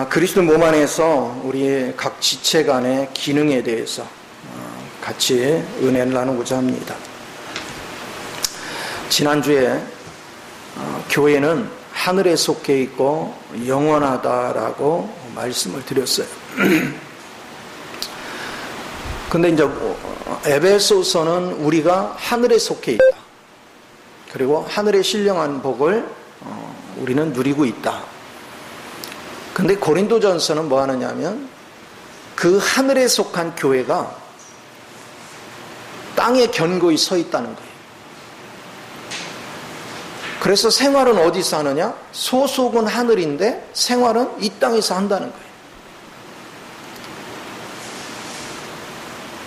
그리스도 몸 안에서 우리 각 지체 간의 기능에 대해서 같이 은혜를 나누고자 합니다. 지난주에 교회는 하늘에 속해 있고 영원하다라고 말씀을 드렸어요. 근데 이제 에베소서는 우리가 하늘에 속해 있다. 그리고 하늘의 신령한 복을 우리는 누리고 있다. 근데 고린도전서는 뭐 하느냐면 그 하늘에 속한 교회가 땅에 견고히 서 있다는 거예요. 그래서 생활은 어디서 하느냐? 소속은 하늘인데 생활은 이 땅에서 한다는 거예요.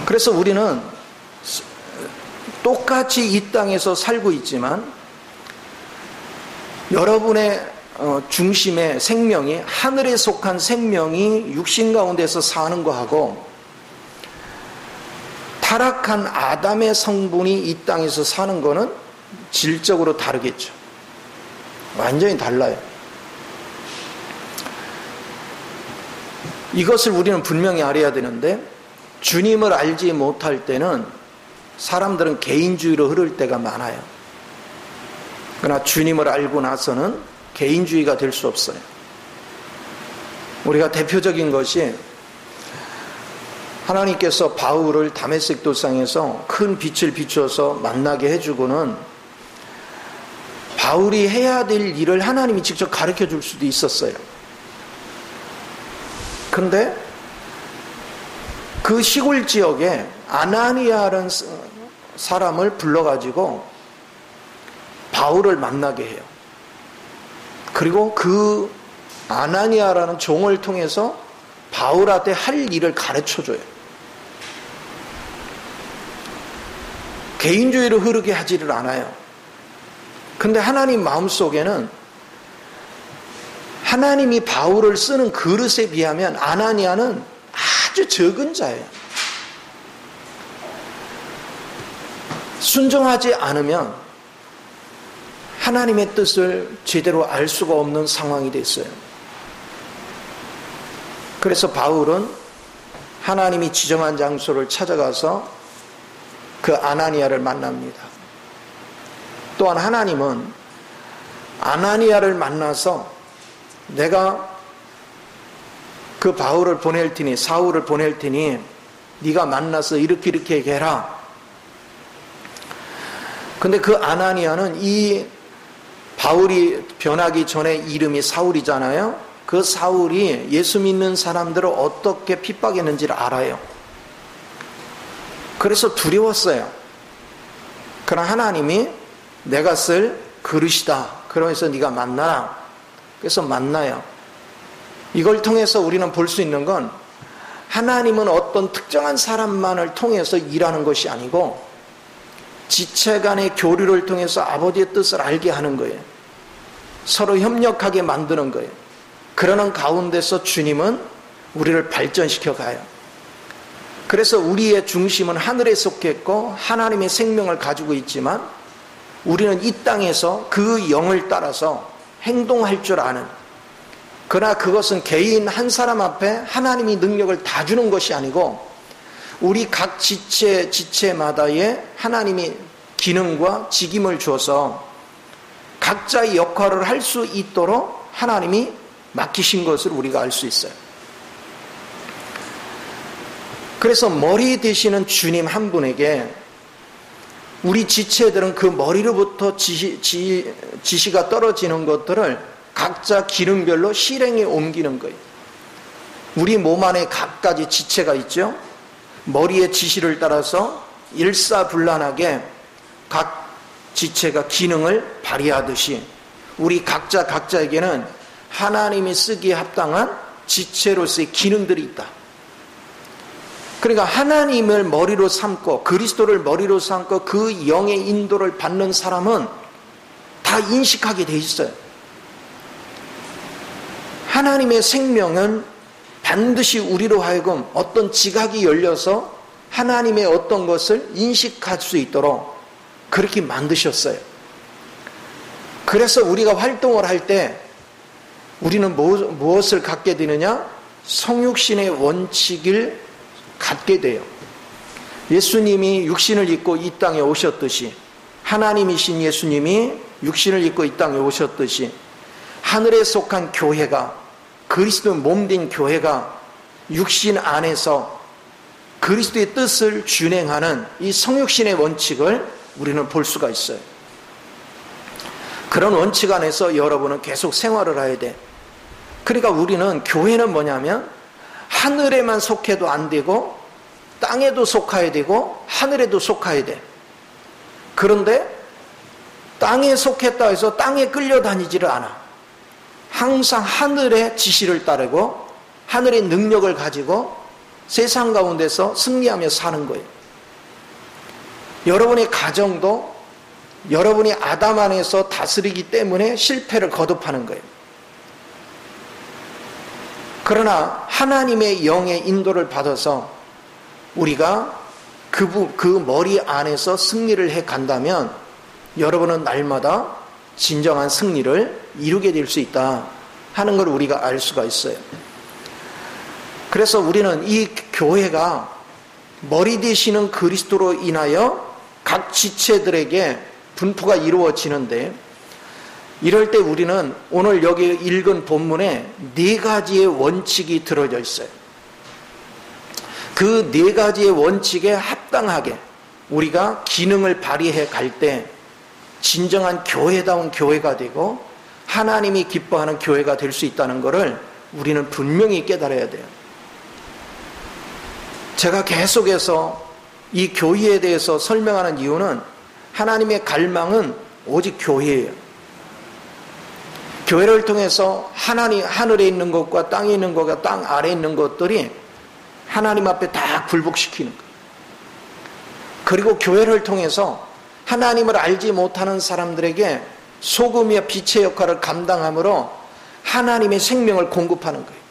그래서 우리는 똑같이 이 땅에서 살고 있지만 여러분의 중심의 생명이 하늘에 속한 생명이 육신 가운데서 사는 거하고 타락한 아담의 성분이 이 땅에서 사는 거는 질적으로 다르겠죠. 완전히 달라요. 이것을 우리는 분명히 알아야 되는데 주님을 알지 못할 때는 사람들은 개인주의로 흐를 때가 많아요. 그러나 주님을 알고 나서는 개인주의가 될 수 없어요. 우리가 대표적인 것이 하나님께서 바울을 다메섹 도상에서 큰 빛을 비춰서 만나게 해주고는 바울이 해야 될 일을 하나님이 직접 가르쳐 줄 수도 있었어요. 그런데 그 시골 지역에 아나니아라는 사람을 불러가지고 바울을 만나게 해요. 그리고 그 아나니아라는 종을 통해서 바울한테 할 일을 가르쳐줘요. 개인주의로 흐르게 하지를 않아요. 근데 하나님 마음속에는 하나님이 바울을 쓰는 그릇에 비하면 아나니아는 아주 적은 자예요. 순종하지 않으면 하나님의 뜻을 제대로 알 수가 없는 상황이 됐어요. 그래서 바울은 하나님이 지정한 장소를 찾아가서 그 아나니아를 만납니다. 또한 하나님은 아나니아를 만나서 내가 그 바울을 보낼 테니 사울을 보낼 테니 네가 만나서 이렇게 해라. 근데 그 아나니아는 이 바울이 변하기 전에 이름이 사울이잖아요. 그 사울이 예수 믿는 사람들을 어떻게 핍박했는지를 알아요. 그래서 두려웠어요. 그러나 하나님이 내가 쓸 그릇이다. 그러면서 네가 만나라. 그래서 만나요. 이걸 통해서 우리는 볼 수 있는 건 하나님은 어떤 특정한 사람만을 통해서 일하는 것이 아니고 지체 간의 교류를 통해서 아버지의 뜻을 알게 하는 거예요. 서로 협력하게 만드는 거예요. 그러는 가운데서 주님은 우리를 발전시켜 가요. 그래서 우리의 중심은 하늘에 속했고 하나님의 생명을 가지고 있지만 우리는 이 땅에서 그 영을 따라서 행동할 줄 아는, 그러나 그것은 개인 한 사람 앞에 하나님이 능력을 다 주는 것이 아니고 우리 각 지체마다의 하나님이 기능과 직임을 줘서 각자의 역할을 할 수 있도록 하나님이 맡기신 것을 우리가 알 수 있어요. 그래서 머리 되시는 주님 한 분에게 우리 지체들은 그 머리로부터 지시가 떨어지는 것들을 각자 기능별로 실행에 옮기는 거예요. 우리 몸 안에 각가지 지체가 있죠. 머리의 지시를 따라서 일사불란하게 각 지체가 기능을 발휘하듯이 우리 각자에게는 하나님이 쓰기에 합당한 지체로서의 기능들이 있다. 그러니까 하나님을 머리로 삼고 그리스도를 머리로 삼고 그 영의 인도를 받는 사람은 다 인식하게 돼 있어요. 하나님의 생명은 반드시 우리로 하여금 어떤 지각이 열려서 하나님의 어떤 것을 인식할 수 있도록 그렇게 만드셨어요. 그래서 우리가 활동을 할 때 우리는 무엇을 갖게 되느냐? 성육신의 원칙을 갖게 돼요. 예수님이 육신을 입고 이 땅에 오셨듯이, 하나님이신 예수님이 육신을 입고 이 땅에 오셨듯이, 하늘에 속한 교회가, 그리스도의 몸된 교회가 육신 안에서 그리스도의 뜻을 준행하는 이 성육신의 원칙을 우리는 볼 수가 있어요. 그런 원칙 안에서 여러분은 계속 생활을 해야 돼. 그러니까 우리는, 교회는 뭐냐면 하늘에만 속해도 안 되고 땅에도 속해야 되고 하늘에도 속해야 돼. 그런데 땅에 속했다 해서 땅에 끌려다니지를 않아. 항상 하늘의 지시를 따르고 하늘의 능력을 가지고 세상 가운데서 승리하며 사는 거예요. 여러분의 가정도 여러분이 아담 안에서 다스리기 때문에 실패를 거듭하는 거예요. 그러나 하나님의 영의 인도를 받아서 우리가 그 머리 안에서 승리를 해 간다면 여러분은 날마다 진정한 승리를 이루게 될 수 있다 하는 걸 우리가 알 수가 있어요. 그래서 우리는 이 교회가 머리 되시는 그리스도로 인하여 각 지체들에게 분포가 이루어지는데, 이럴 때 우리는 오늘 여기 읽은 본문에 4가지의 원칙이 들어져 있어요. 그 4가지의 원칙에 합당하게 우리가 기능을 발휘해 갈 때 진정한 교회다운 교회가 되고 하나님이 기뻐하는 교회가 될 수 있다는 것을 우리는 분명히 깨달아야 돼요. 제가 계속해서 이 교회에 대해서 설명하는 이유는 하나님의 갈망은 오직 교회예요. 교회를 통해서 하늘에 있는 것과 땅에 있는 것과 땅 아래에 있는 것들이 하나님 앞에 다 굴복시키는 거예요. 그리고 교회를 통해서 하나님을 알지 못하는 사람들에게 소금이와 빛의 역할을 감당함으로 하나님의 생명을 공급하는 거예요.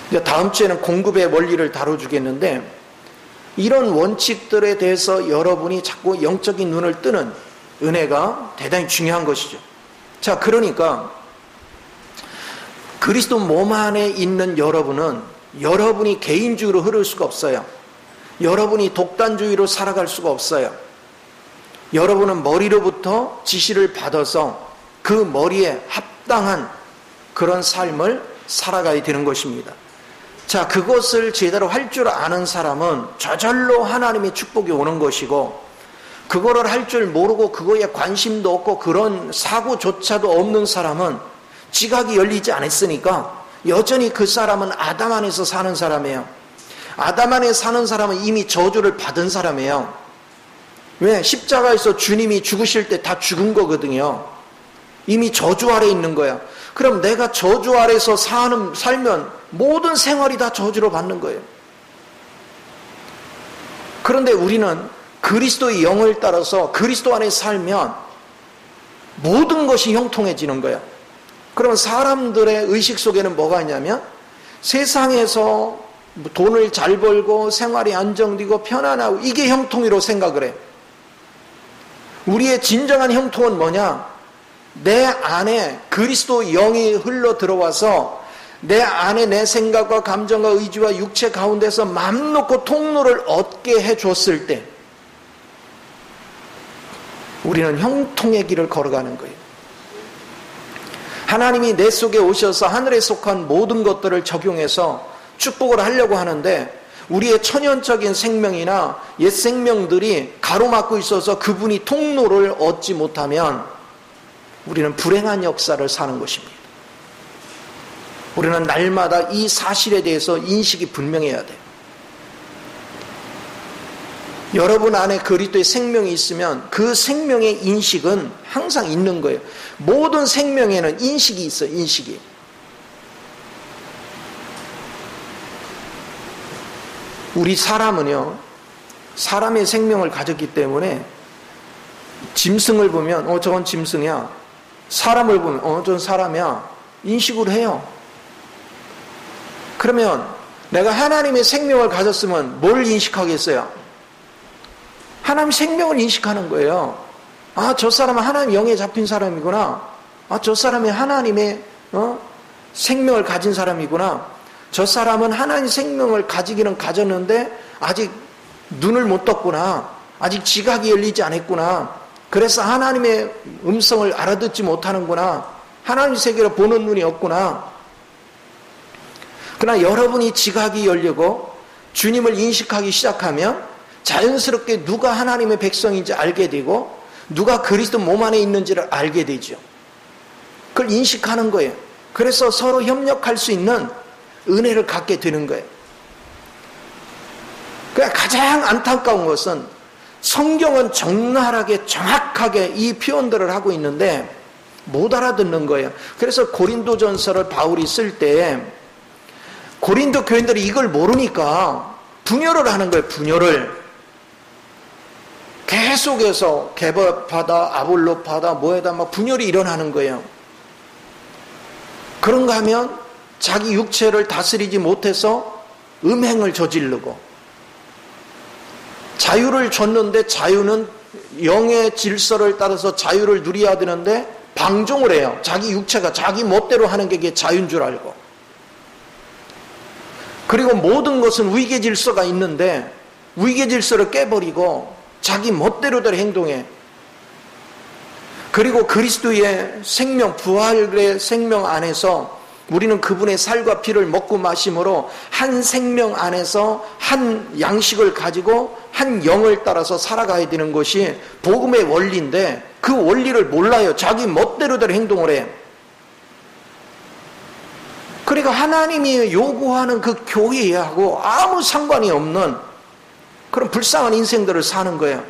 이제 다음 주에는 공급의 원리를 다뤄주겠는데, 이런 원칙들에 대해서 여러분이 자꾸 영적인 눈을 뜨는 은혜가 대단히 중요한 것이죠. 자, 그러니까 그리스도 몸 안에 있는 여러분은 여러분이 개인주의로 흐를 수가 없어요. 여러분이 독단주의로 살아갈 수가 없어요. 여러분은 머리로부터 지시를 받아서 그 머리에 합당한 그런 삶을 살아가야 되는 것입니다. 자, 그것을 제대로 할 줄 아는 사람은 저절로 하나님의 축복이 오는 것이고, 그거를 할 줄 모르고 그거에 관심도 없고 그런 사고조차도 없는 사람은 지각이 열리지 않았으니까 여전히 그 사람은 아담 안에서 사는 사람이에요. 아담 안에 사는 사람은 이미 저주를 받은 사람이에요. 왜? 십자가에서 주님이 죽으실 때 다 죽은 거거든요. 이미 저주 아래 있는 거야. 그럼 내가 저주 아래서 살면 모든 생활이 다 저주로 받는 거예요. 그런데 우리는 그리스도의 영을 따라서 그리스도 안에 살면 모든 것이 형통해지는 거야. 그러면 사람들의 의식 속에는 뭐가 있냐면, 세상에서 돈을 잘 벌고 생활이 안정되고 편안하고 이게 형통이라고 생각을 해. 우리의 진정한 형통은 뭐냐? 내 안에 그리스도 영이 흘러 들어와서 내 안에 내 생각과 감정과 의지와 육체 가운데서 맘 놓고 통로를 얻게 해줬을 때 우리는 형통의 길을 걸어가는 거예요. 하나님이 내 속에 오셔서 하늘에 속한 모든 것들을 적용해서 축복을 하려고 하는데, 우리의 천연적인 생명이나 옛 생명들이 가로막고 있어서 그분이 통로를 얻지 못하면 우리는 불행한 역사를 사는 것입니다. 우리는 날마다 이 사실에 대해서 인식이 분명해야 돼요. 여러분 안에 그리스도의 생명이 있으면 그 생명의 인식은 항상 있는 거예요. 모든 생명에는 인식이 있어요. 인식이. 우리 사람은요, 사람의 생명을 가졌기 때문에 짐승을 보면 저건 짐승이야, 사람을 보면 저건 사람이야, 인식을 해요. 그러면 내가 하나님의 생명을 가졌으면 뭘 인식하겠어요? 하나님 생명을 인식하는 거예요. 아, 저 사람은 하나님 영에 잡힌 사람이구나. 저 사람이 하나님의 생명을 가진 사람이구나. 저 사람은 하나님 생명을 가지기는 가졌는데 아직 눈을 못 떴구나. 아직 지각이 열리지 않았구나. 그래서 하나님의 음성을 알아듣지 못하는구나. 하나님 세계를 보는 눈이 없구나. 그러나 여러분이 지각이 열리고 주님을 인식하기 시작하면 자연스럽게 누가 하나님의 백성인지 알게 되고 누가 그리스도 몸 안에 있는지를 알게 되죠. 그걸 인식하는 거예요. 그래서 서로 협력할 수 있는 은혜를 갖게 되는 거예요. 그러니까 가장 안타까운 것은 성경은 적나라하게 정확하게 이 표현들을 하고 있는데 못 알아듣는 거예요. 그래서 고린도전서를 바울이 쓸 때 고린도 교인들이 이걸 모르니까 분열을 하는 거예요. 분열을. 계속해서 개법하다 아볼로파다 뭐에다 막 분열이 일어나는 거예요. 그런가 하면 자기 육체를 다스리지 못해서 음행을 저지르고 자유를 줬는데 자유는 영의 질서를 따라서 자유를 누려야 되는데 방종을 해요. 자기 육체가 자기 멋대로 하는 게 그게 자유인 줄 알고. 그리고 모든 것은 위계 질서가 있는데 위계 질서를 깨버리고 자기 멋대로대로 행동해. 그리고 그리스도의 생명, 부활의 생명 안에서 우리는 그분의 살과 피를 먹고 마심으로 한 생명 안에서 한 양식을 가지고 한 영을 따라서 살아가야 되는 것이 복음의 원리인데 그 원리를 몰라요. 자기 멋대로대로 행동을 해. 그러니까 하나님이 요구하는 그 교회하고 아무 상관이 없는 그런 불쌍한 인생들을 사는 거예요.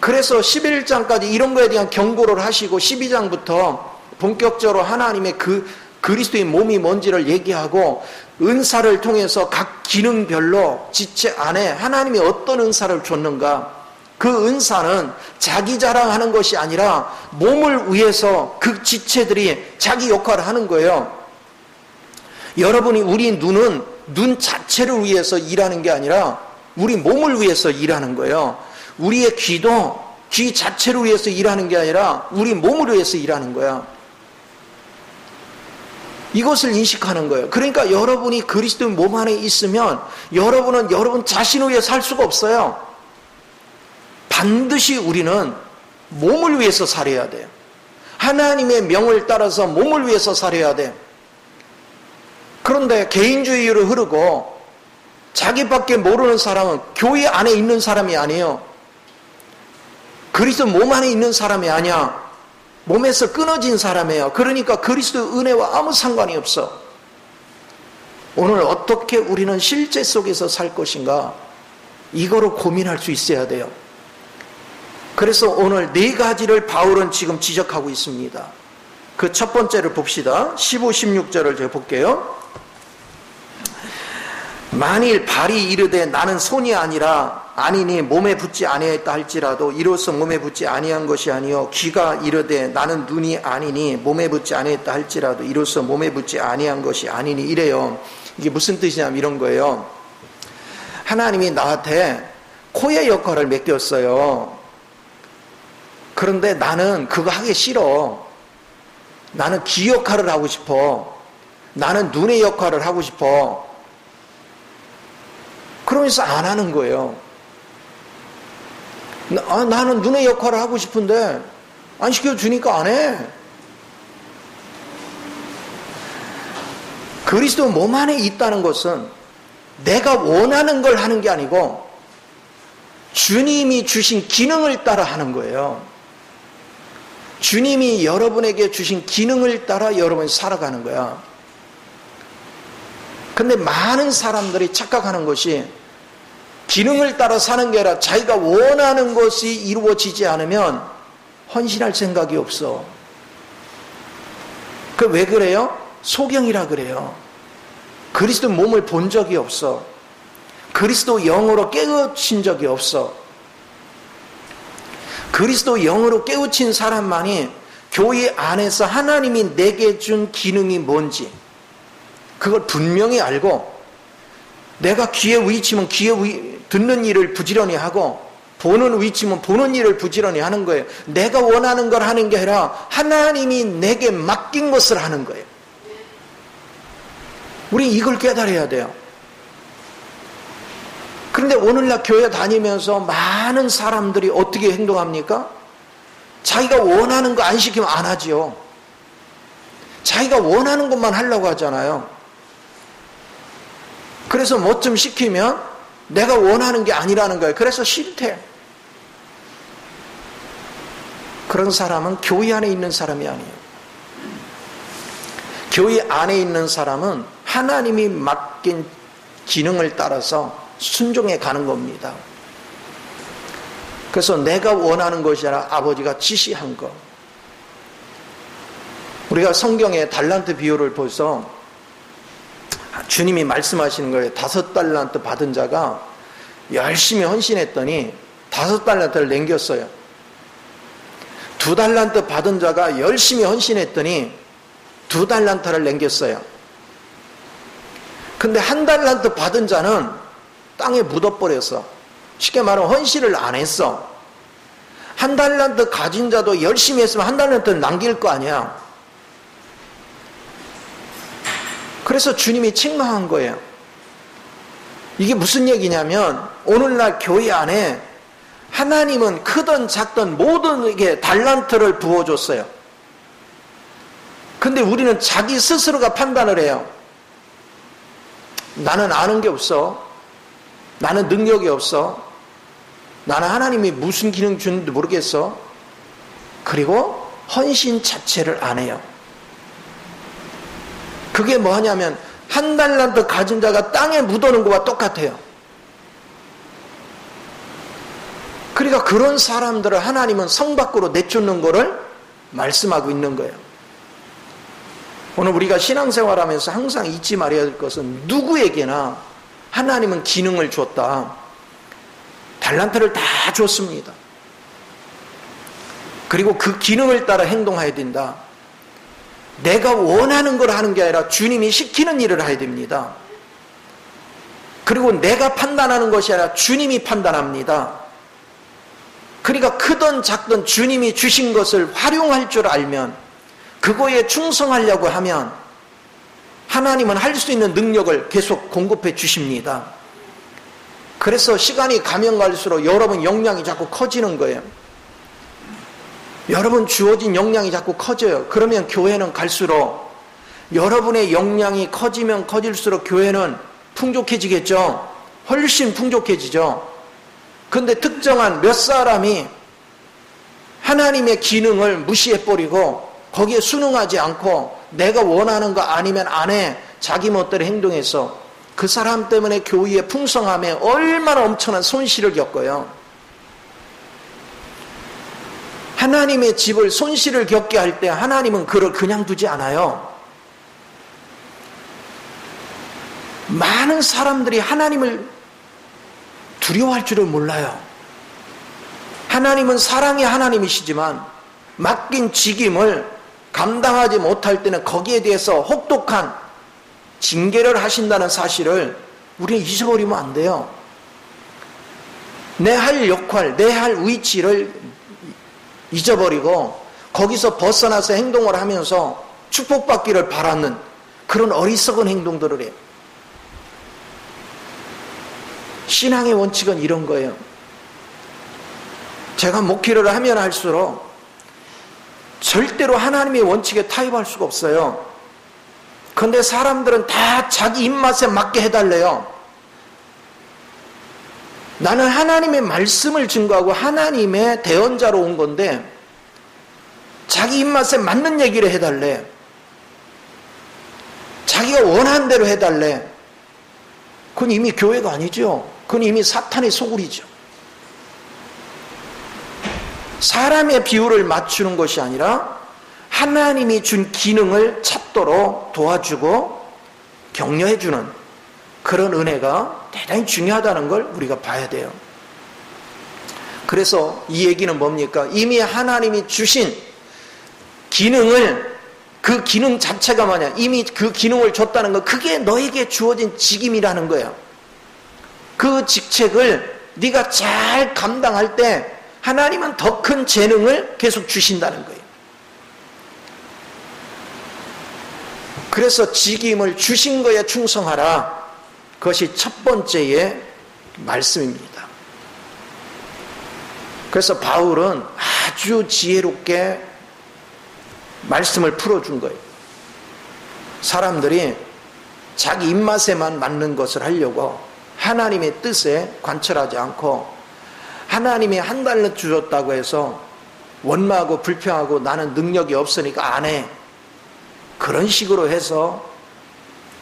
그래서 11장까지 이런 거에 대한 경고를 하시고 12장부터 본격적으로 하나님의 그 그리스도의 몸이 뭔지를 얘기하고 은사를 통해서 각 기능별로 지체 안에 하나님이 어떤 은사를 줬는가, 그 은사는 자기 자랑하는 것이 아니라 몸을 위해서 그 지체들이 자기 역할을 하는 거예요. 여러분이 우리 눈은 눈 자체를 위해서 일하는 게 아니라 우리 몸을 위해서 일하는 거예요. 우리의 귀도 귀 자체를 위해서 일하는 게 아니라 우리 몸을 위해서 일하는 거야. 이것을 인식하는 거예요. 그러니까 여러분이 그리스도의 몸 안에 있으면 여러분은 여러분 자신을 위해 살 수가 없어요. 반드시 우리는 몸을 위해서 살아야 돼요. 하나님의 명을 따라서 몸을 위해서 살아야 돼요. 그런데 개인주의로 흐르고 자기밖에 모르는 사람은 교회 안에 있는 사람이 아니에요. 그리스도 몸 안에 있는 사람이 아니야. 몸에서 끊어진 사람이에요. 그러니까 그리스도 은혜와 아무 상관이 없어. 오늘 어떻게 우리는 실제 속에서 살 것인가, 이거로 고민할 수 있어야 돼요. 그래서 오늘 4가지를 바울은 지금 지적하고 있습니다. 그 첫 번째를 봅시다. 15, 16절을 제가 볼게요. 만일 발이 이르되 나는 손이 아니니 몸에 붙지 아니하였다 할지라도 이로써 몸에 붙지 아니한 것이 아니요, 귀가 이르되 나는 눈이 아니니 몸에 붙지 아니하였다 할지라도 이로써 몸에 붙지 아니한 것이 아니니, 이래요. 이게 무슨 뜻이냐면 이런 거예요. 하나님이 나한테 코의 역할을 맡겼어요. 그런데 나는 그거 하기 싫어. 나는 귀 역할을 하고 싶어. 나는 눈의 역할을 하고 싶어. 그러면서 안 하는 거예요. 나는 눈의 역할을 하고 싶은데 안 시켜주니까 안 해. 그리스도 몸 안에 있다는 것은 내가 원하는 걸 하는 게 아니고 주님이 주신 기능을 따라 하는 거예요. 주님이 여러분에게 주신 기능을 따라 여러분이 살아가는 거야. 근데 많은 사람들이 착각하는 것이 기능을 따라 사는 게 아니라 자기가 원하는 것이 이루어지지 않으면 헌신할 생각이 없어. 그 왜 그래요? 소경이라 그래요. 그리스도 몸을 본 적이 없어. 그리스도 영으로 깨우친 적이 없어. 그리스도 영으로 깨우친 사람만이 교회 안에서 하나님이 내게 준 기능이 뭔지 그걸 분명히 알고, 내가 귀에 위치면 듣는 일을 부지런히 하고, 보는 위치면 보는 일을 부지런히 하는 거예요. 내가 원하는 걸 하는 게 아니라 하나님이 내게 맡긴 것을 하는 거예요. 우리 이걸 깨달아야 돼요. 그런데 오늘날 교회 다니면서 많은 사람들이 어떻게 행동합니까? 자기가 원하는 거 안 시키면 안 하지요. 자기가 원하는 것만 하려고 하잖아요. 그래서 뭐 좀 시키면 내가 원하는 게 아니라는 거예요. 그래서 싫대. 그런 사람은 교회 안에 있는 사람이 아니에요. 교회 안에 있는 사람은 하나님이 맡긴 기능을 따라서 순종해 가는 겁니다. 그래서 내가 원하는 것이 아니라 아버지가 지시한 것. 우리가 성경의 달란트 비유를 보서 주님이 말씀하시는 거예요. 5달란트 받은 자가 열심히 헌신했더니 5달란트를 남겼어요. 2달란트 받은 자가 열심히 헌신했더니 2달란트를 남겼어요. 근데 1달란트 받은 자는 땅에 묻어버렸어. 쉽게 말하면 헌신을 안 했어. 1달란트 가진 자도 열심히 했으면 1달란트를 남길 거 아니야. 그래서 주님이 책망한 거예요. 이게 무슨 얘기냐면 오늘날 교회 안에 하나님은 크든 작든 모든에게 달란트를 부어줬어요. 근데 우리는 자기 스스로가 판단을 해요. 나는 아는 게 없어. 나는 능력이 없어. 나는 하나님이 무슨 기능 주는지 모르겠어. 그리고 헌신 자체를 안 해요. 그게 뭐냐면 1달란트 가진 자가 땅에 묻어놓은 것과 똑같아요. 그러니까 그런 사람들을 하나님은 성 밖으로 내쫓는 것을 말씀하고 있는 거예요. 오늘 우리가 신앙생활하면서 항상 잊지 말아야 될 것은 누구에게나 하나님은 기능을 줬다. 달란트를 다 줬습니다. 그리고 그 기능을 따라 행동해야 된다. 내가 원하는 걸 하는 게 아니라 주님이 시키는 일을 해야 됩니다. 그리고 내가 판단하는 것이 아니라 주님이 판단합니다. 그러니까 크든 작든 주님이 주신 것을 활용할 줄 알면, 그거에 충성하려고 하면 하나님은 할 수 있는 능력을 계속 공급해 주십니다. 그래서 시간이 가면 갈수록 여러분 역량이 자꾸 커지는 거예요. 여러분 주어진 역량이 자꾸 커져요. 그러면 교회는 갈수록 여러분의 역량이 커지면 커질수록 교회는 풍족해지겠죠. 훨씬 풍족해지죠. 근데 특정한 몇 사람이 하나님의 기능을 무시해버리고 거기에 순응하지 않고 내가 원하는 거 아니면 안 해, 자기 멋대로 행동해서 그 사람 때문에 교회의 풍성함에 얼마나 엄청난 손실을 겪어요. 하나님의 집을 손실을 겪게 할 때 하나님은 그를 그냥 두지 않아요. 많은 사람들이 하나님을 두려워할 줄을 몰라요. 하나님은 사랑의 하나님이시지만 맡긴 직임을 감당하지 못할 때는 거기에 대해서 혹독한 징계를 하신다는 사실을 우리는 잊어버리면 안 돼요. 내 할 역할, 내 할 위치를 잊어버리고 거기서 벗어나서 행동을 하면서 축복받기를 바라는 그런 어리석은 행동들을 해요. 신앙의 원칙은 이런 거예요. 제가 목회를 하면 할수록 절대로 하나님의 원칙에 타협할 수가 없어요. 그런데 사람들은 다 자기 입맛에 맞게 해달래요. 나는 하나님의 말씀을 증거하고 하나님의 대언자로 온 건데 자기 입맛에 맞는 얘기를 해달래. 자기가 원하는 대로 해달래. 그건 이미 교회가 아니죠. 그건 이미 사탄의 소굴이죠. 사람의 비율을 맞추는 것이 아니라 하나님이 준 기능을 찾도록 도와주고 격려해주는 그런 은혜가 대단히 중요하다는 걸 우리가 봐야 돼요. 그래서 이 얘기는 뭡니까? 이미 하나님이 주신 기능을, 그 기능 자체가 뭐냐? 이미 그 기능을 줬다는 거, 그게 너에게 주어진 직임이라는 거예요. 그 직책을 네가 잘 감당할 때 하나님은 더 큰 재능을 계속 주신다는 거예요. 그래서 직임을 주신 거에 충성하라. 그것이 첫 번째의 말씀입니다. 그래서 바울은 아주 지혜롭게 말씀을 풀어준 거예요. 사람들이 자기 입맛에만 맞는 것을 하려고 하나님의 뜻에 관철하지 않고, 하나님이 한 달러 주셨다고 해서 원망하고 불평하고 나는 능력이 없으니까 안 해. 그런 식으로 해서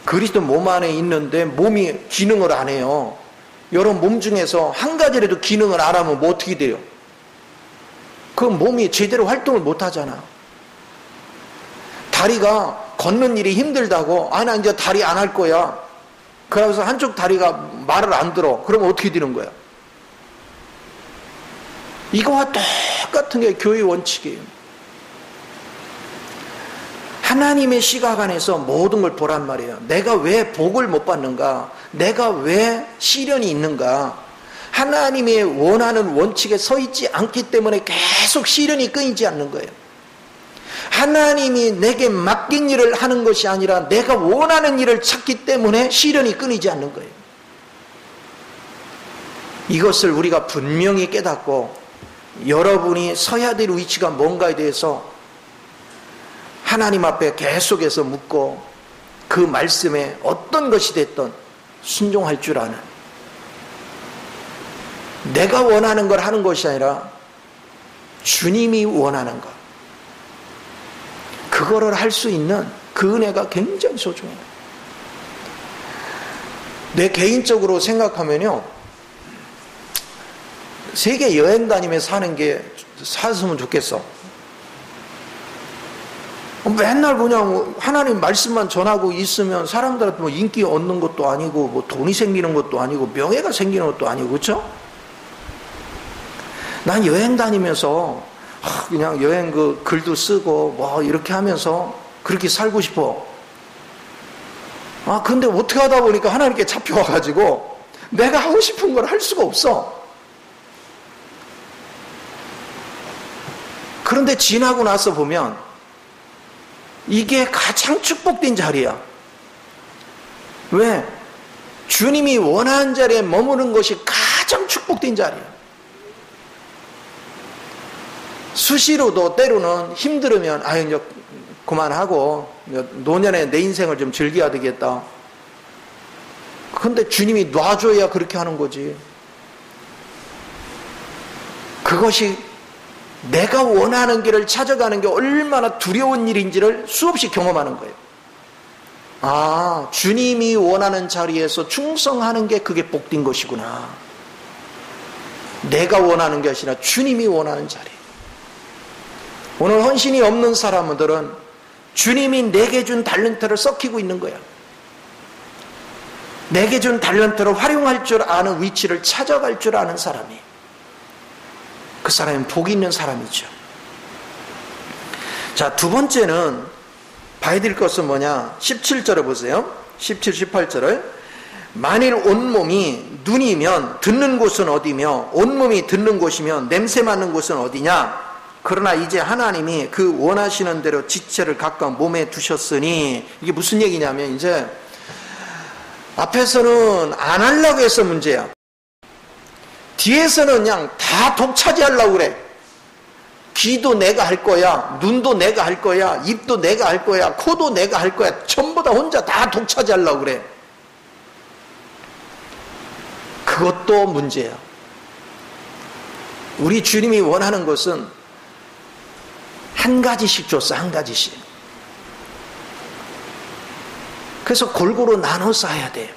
그리스도 몸 안에 있는데 몸이 기능을 안 해요. 여러분 몸 중에서 한 가지라도 기능을 안 하면 뭐 어떻게 돼요? 그 몸이 제대로 활동을 못 하잖아. 다리가 걷는 일이 힘들다고, 나 이제 다리 안 할 거야. 그러면서 한쪽 다리가 말을 안 들어. 그러면 어떻게 되는 거야? 이거와 똑같은 게 교회 원칙이에요. 하나님의 시각 안에서 모든 걸 보란 말이에요. 내가 왜 복을 못 받는가? 내가 왜 시련이 있는가? 하나님의 원하는 원칙에 서 있지 않기 때문에 계속 시련이 끊이지 않는 거예요. 하나님이 내게 맡긴 일을 하는 것이 아니라 내가 원하는 일을 찾기 때문에 시련이 끊이지 않는 거예요. 이것을 우리가 분명히 깨닫고 여러분이 서야 될 위치가 뭔가에 대해서 하나님 앞에 계속해서 묻고 그 말씀에 어떤 것이 됐든 순종할 줄 아는, 내가 원하는 걸 하는 것이 아니라 주님이 원하는 것, 그거를 할 수 있는 그 은혜가 굉장히 소중해요. 내 개인적으로 생각하면요, 세계 여행 다니면서 사는 게 살았으면 좋겠어. 맨날 그냥 하나님 말씀만 전하고 있으면 사람들한테 뭐 인기 얻는 것도 아니고 뭐 돈이 생기는 것도 아니고 명예가 생기는 것도 아니고, 그렇죠? 난 여행 다니면서 그냥 여행 그 글도 쓰고 뭐 이렇게 하면서 그렇게 살고 싶어. 근데 어떻게 하다 보니까 하나님께 잡혀와가지고 내가 하고 싶은 걸 할 수가 없어. 그런데 지나고 나서 보면 이게 가장 축복된 자리야. 왜? 주님이 원하는 자리에 머무는 것이 가장 축복된 자리야. 수시로도 때로는 힘들으면 이제 그만하고 노년에 내 인생을 좀 즐겨야 되겠다. 근데 주님이 놔줘야 그렇게 하는 거지. 그것이 내가 원하는 길을 찾아가는 게 얼마나 두려운 일인지를 수없이 경험하는 거예요. 주님이 원하는 자리에서 충성하는 게 그게 복된 것이구나. 내가 원하는 것이 아니라 주님이 원하는 자리. 오늘 헌신이 없는 사람들은 주님이 내게 준 달란트를 썩히고 있는 거야. 내게 준 달란트를 활용할 줄 아는 위치를 찾아갈 줄 아는 사람이, 그 사람은 복이 있는 사람이죠. 자, 두 번째는 봐야 될 것은 뭐냐? 17절을 보세요. 17, 18절을. 만일 온몸이 눈이면 듣는 곳은 어디며 온몸이 듣는 곳이면 냄새 맡는 곳은 어디냐? 그러나 이제 하나님이 그 원하시는 대로 지체를 각각 몸에 두셨으니, 이게 무슨 얘기냐면, 이제 앞에서는 안 하려고 해서 문제야. 뒤에서는 그냥 다 독차지하려고 그래. 귀도 내가 할 거야, 눈도 내가 할 거야, 입도 내가 할 거야, 코도 내가 할 거야. 전부 다 혼자 다 독차지하려고 그래. 그것도 문제야. 우리 주님이 원하는 것은 한 가지씩 줬어, 한 가지씩. 그래서 골고루 나눠서 해야 돼.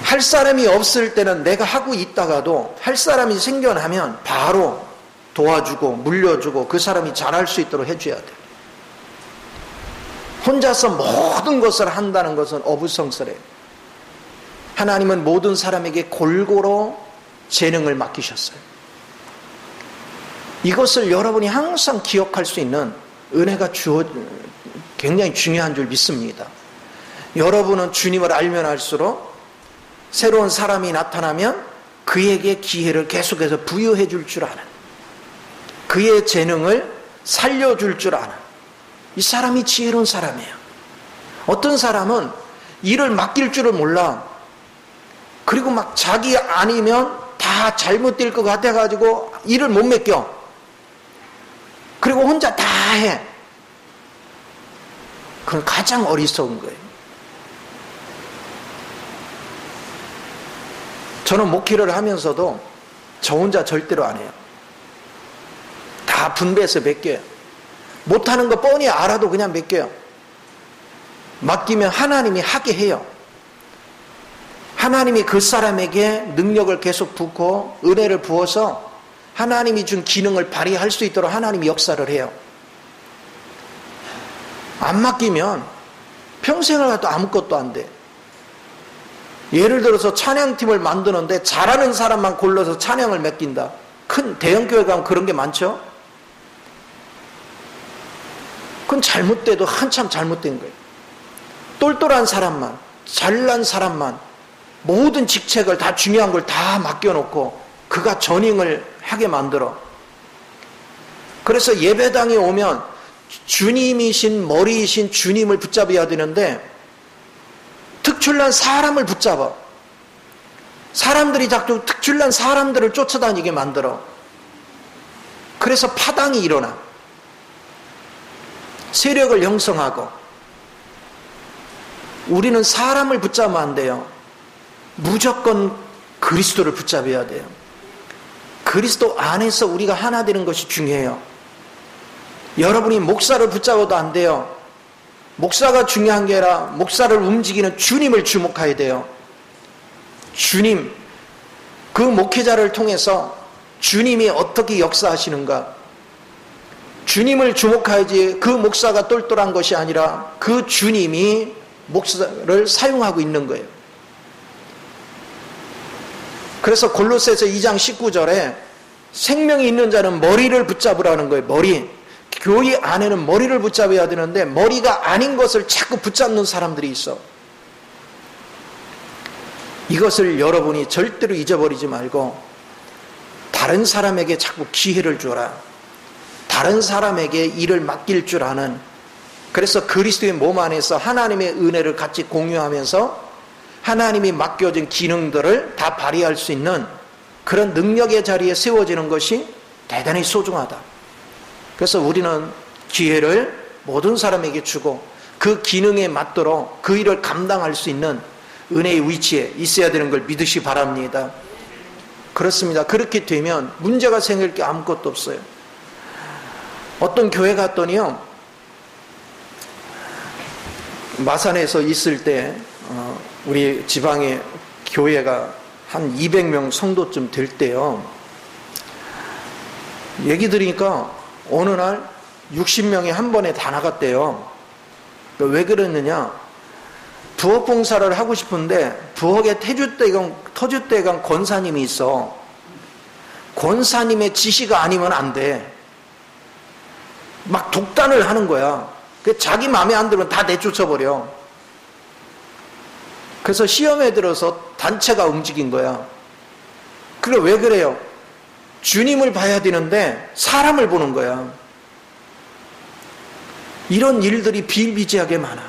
할 사람이 없을 때는 내가 하고 있다가도 할 사람이 생겨나면 바로 도와주고 물려주고 그 사람이 잘할 수 있도록 해줘야 돼. 혼자서 모든 것을 한다는 것은 어불성설해. 하나님은 모든 사람에게 골고루 재능을 맡기셨어요. 이것을 여러분이 항상 기억할 수 있는 은혜가 굉장히 중요한 줄 믿습니다. 여러분은 주님을 알면 알수록 새로운 사람이 나타나면 그에게 기회를 계속해서 부여해 줄 줄 아는, 그의 재능을 살려줄 줄 아는, 이 사람이 지혜로운 사람이에요. 어떤 사람은 일을 맡길 줄을 몰라. 그리고 막 자기 아니면 다 잘못될 것 같아가지고 일을 못 맡겨. 그리고 혼자 다 해. 그건 가장 어리석은 거예요. 저는 목회를 하면서도 저 혼자 절대로 안 해요. 다 분배해서 맡겨요. 못하는 거 뻔히 알아도 그냥 맡겨요. 맡기면 하나님이 하게 해요. 하나님이 그 사람에게 능력을 계속 붓고 은혜를 부어서 하나님이 준 기능을 발휘할 수 있도록 하나님이 역사를 해요. 안 맡기면 평생을 가도 아무것도 안 돼. 예를 들어서 찬양팀을 만드는데 잘하는 사람만 골라서 찬양을 맡긴다. 큰 대형교회 가면 그런 게 많죠? 그건 잘못돼도 한참 잘못된 거예요. 똘똘한 사람만, 잘난 사람만 모든 직책을 다 중요한 걸 다 맡겨놓고 그가 전임을 하게 만들어. 그래서 예배당에 오면 주님이신 머리이신 주님을 붙잡아야 되는데 특출난 사람을 붙잡아. 사람들이 자꾸 특출난 사람들을 쫓아다니게 만들어. 그래서 파당이 일어나. 세력을 형성하고. 우리는 사람을 붙잡으면 안 돼요. 무조건 그리스도를 붙잡아야 돼요. 그리스도 안에서 우리가 하나 되는 것이 중요해요. 여러분이 목사를 붙잡아도 안 돼요. 목사가 중요한 게 아니라 목사를 움직이는 주님을 주목해야 돼요. 주님, 그 목회자를 통해서 주님이 어떻게 역사하시는가. 주님을 주목해야지 그 목사가 똘똘한 것이 아니라 그 주님이 목사를 사용하고 있는 거예요. 그래서 골로새서 2장 19절에 생명이 있는 자는 머리를 붙잡으라는 거예요. 머리. 교회 안에는 머리를 붙잡아야 되는데 머리가 아닌 것을 자꾸 붙잡는 사람들이 있어. 이것을 여러분이 절대로 잊어버리지 말고 다른 사람에게 자꾸 기회를 줘라. 다른 사람에게 일을 맡길 줄 아는, 그래서 그리스도의 몸 안에서 하나님의 은혜를 같이 공유하면서 하나님이 맡겨진 기능들을 다 발휘할 수 있는 그런 능력의 자리에 세워지는 것이 대단히 소중하다. 그래서 우리는 기회를 모든 사람에게 주고 그 기능에 맞도록 그 일을 감당할 수 있는 은혜의 위치에 있어야 되는 걸 믿으시 바랍니다. 그렇습니다. 그렇게 되면 문제가 생길 게 아무것도 없어요. 어떤 교회 갔더니요, 마산에서 있을 때 우리 지방의 교회가 한 200명 성도쯤 될 때요, 얘기 들으니까 어느 날 60명이 한 번에 다 나갔대요. 왜 그랬느냐, 부엌 봉사를 하고 싶은데 부엌에 터줏대감 권사님이 있어. 권사님의 지시가 아니면 안 돼. 막 독단을 하는 거야. 자기 마음에 안 들면 다 내쫓아버려. 그래서 시험에 들어서 단체가 움직인 거야. 그래, 왜 그래요? 주님을 봐야 되는데 사람을 보는 거야. 이런 일들이 비일비재하게 많아.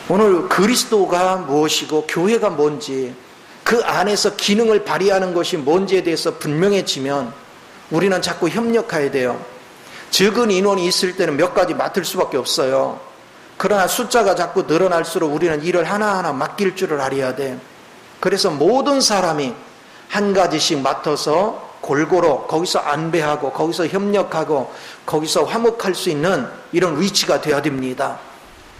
오늘 그리스도가 무엇이고 교회가 뭔지, 그 안에서 기능을 발휘하는 것이 뭔지에 대해서 분명해지면 우리는 자꾸 협력해야 돼요. 적은 인원이 있을 때는 몇 가지 맡을 수밖에 없어요. 그러나 숫자가 자꾸 늘어날수록 우리는 일을 하나하나 맡길 줄을 알아야 돼. 그래서 모든 사람이 한 가지씩 맡아서 골고루 거기서 안배하고 거기서 협력하고 거기서 화목할 수 있는 이런 위치가 되어야 됩니다.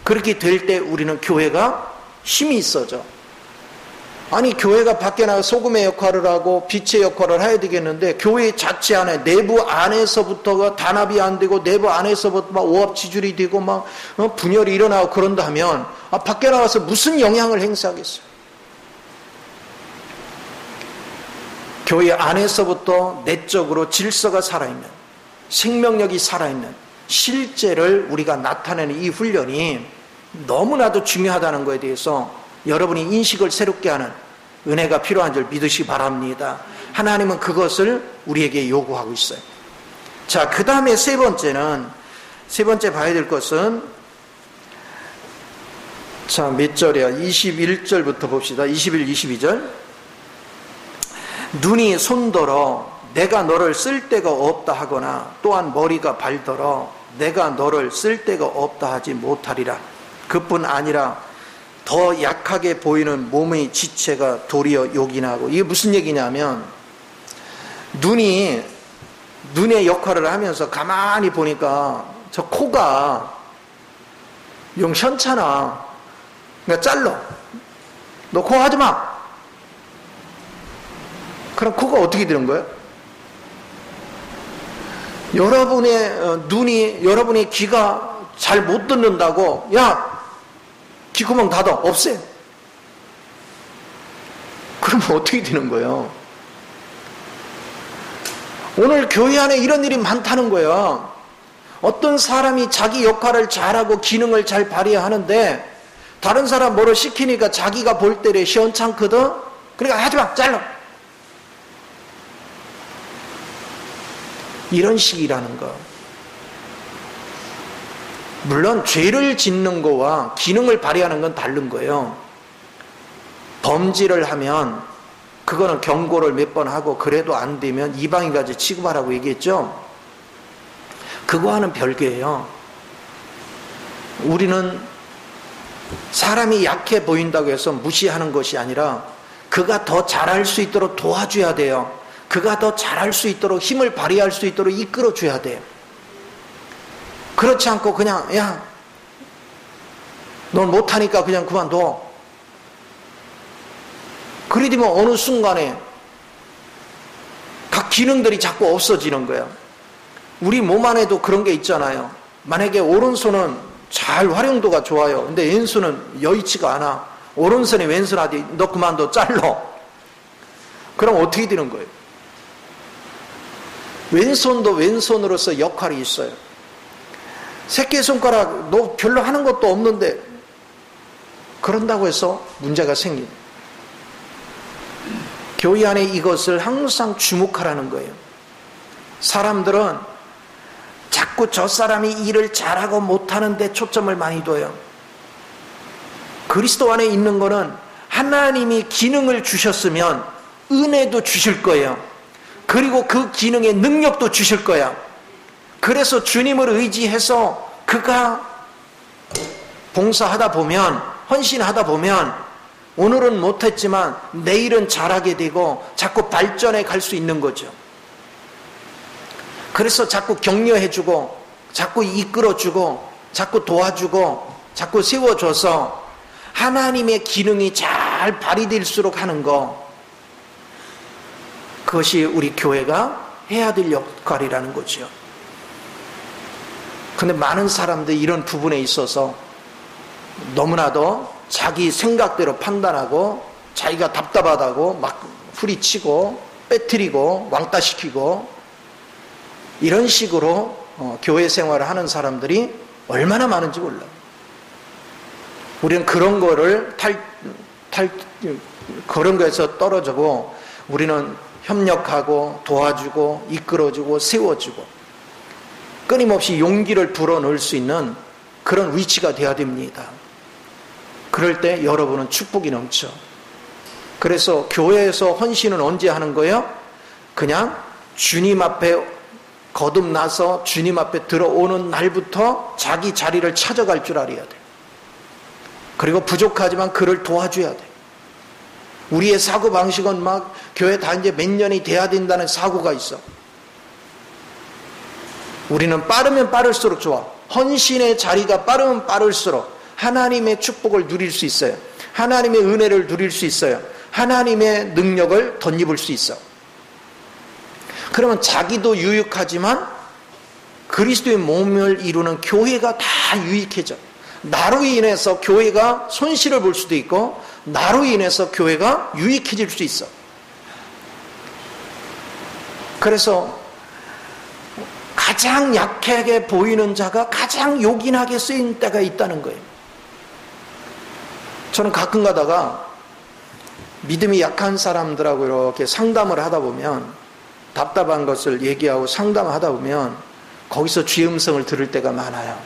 그렇게 될 때 우리는 교회가 힘이 있어져. 아니, 교회가 밖에 나가 소금의 역할을 하고 빛의 역할을 해야 되겠는데 교회 자체 안에 내부 안에서부터가 단합이 안 되고 내부 안에서부터 막 오합지졸이 되고 막 분열이 일어나고 그런다면 밖에 나가서 무슨 영향을 행사하겠어요? 교회 안에서부터 내적으로 질서가 살아있는, 생명력이 살아있는 실제를 우리가 나타내는 이 훈련이 너무나도 중요하다는 것에 대해서 여러분이 인식을 새롭게 하는 은혜가 필요한 줄 믿으시기 바랍니다. 하나님은 그것을 우리에게 요구하고 있어요. 자, 그 다음에 세 번째 봐야 될 것은, 자, 몇 절이야? 21절부터 봅시다. 21, 22절. 눈이 손더러 내가 너를 쓸 데가 없다 하거나 또한 머리가 발더러 내가 너를 쓸 데가 없다 하지 못하리라. 그뿐 아니라 더 약하게 보이는 몸의 지체가 도리어 요긴하고. 이게 무슨 얘기냐면, 눈의 역할을 하면서 가만히 보니까 저 코가 영 현찮아. 그러니까 잘라. 너 코 하지 마. 그럼 코가 어떻게 되는 거예요? 여러분의 귀가 잘 못 듣는다고, 야, 귀구멍 닫아. 없애. 그러면 어떻게 되는 거예요? 오늘 교회 안에 이런 일이 많다는 거예요. 어떤 사람이 자기 역할을 잘하고 기능을 잘 발휘하는데 다른 사람 뭐를 시키니까 자기가 볼 때에 시원찮거든? 그러니까 하지마, 잘라. 이런 식이라는 거. 물론 죄를 짓는 거와 기능을 발휘하는 건 다른 거예요. 범죄를 하면 그거는 경고를 몇 번 하고 그래도 안 되면 이방인까지 취급하라고 얘기했죠. 그거와는 별개예요. 우리는 사람이 약해 보인다고 해서 무시하는 것이 아니라 그가 더 잘할 수 있도록 도와줘야 돼요. 그가 더 잘할 수 있도록 힘을 발휘할 수 있도록 이끌어줘야 돼요. 그렇지 않고 그냥, 야, 넌 못하니까 그냥 그만둬. 그러면 어느 순간에 각 기능들이 자꾸 없어지는 거예요. 우리 몸 안에도 그런 게 있잖아요. 만약에 오른손은 잘 활용도가 좋아요. 근데 왼손은 여의치가 않아. 오른손이 왼손한테 너 그만둬, 잘라. 그럼 어떻게 되는 거예요? 왼손도 왼손으로서 역할이 있어요. 새끼손가락 너 별로 하는 것도 없는데 그런다고 해서 문제가 생깁니다. 교회 안에 이것을 항상 주목하라는 거예요. 사람들은 자꾸 저 사람이 일을 잘하고 못하는데 초점을 많이 둬요. 그리스도 안에 있는 거는 하나님이 기능을 주셨으면 은혜도 주실 거예요. 그리고 그 기능의 능력도 주실 거야. 그래서 주님을 의지해서 그가 봉사하다 보면, 헌신하다 보면 오늘은 못했지만 내일은 잘하게 되고 자꾸 발전해 갈 수 있는 거죠. 그래서 자꾸 격려해주고 자꾸 이끌어주고 자꾸 도와주고 자꾸 세워줘서 하나님의 기능이 잘 발휘될수록 하는 거, 그것이 우리 교회가 해야 될 역할이라는 거죠. 근데 많은 사람들이 이런 부분에 있어서 너무나도 자기 생각대로 판단하고 자기가 답답하다고 막 후리치고 빼뜨리고 왕따시키고 이런 식으로 교회 생활을 하는 사람들이 얼마나 많은지 몰라요. 우리는 그런 거를 그런 거에서 떨어지고 우리는 협력하고 도와주고 이끌어주고 세워주고 끊임없이 용기를 불어넣을 수 있는 그런 위치가 되어야 됩니다. 그럴 때 여러분은 축복이 넘쳐. 그래서 교회에서 헌신은 언제 하는 거예요? 그냥 주님 앞에 거듭나서 주님 앞에 들어오는 날부터 자기 자리를 찾아갈 줄 알아야 돼. 그리고 부족하지만 그를 도와줘야 돼. 우리의 사고방식은 막 교회 다닌 지 몇 년이 돼야 된다는 사고가 있어. 우리는 빠르면 빠를수록 좋아. 헌신의 자리가 빠르면 빠를수록 하나님의 축복을 누릴 수 있어요. 하나님의 은혜를 누릴 수 있어요. 하나님의 능력을 덧입을 수 있어. 그러면 자기도 유익하지만 그리스도의 몸을 이루는 교회가 다 유익해져. 나로 인해서 교회가 손실을 볼 수도 있고 나로 인해서 교회가 유익해질 수 있어. 그래서 가장 약하게 보이는 자가 가장 요긴하게 쓰인 때가 있다는 거예요. 저는 가끔 가다가 믿음이 약한 사람들하고 이렇게 상담을 하다 보면, 답답한 것을 얘기하고 상담하다 보면 거기서 주의 음성을 들을 때가 많아요.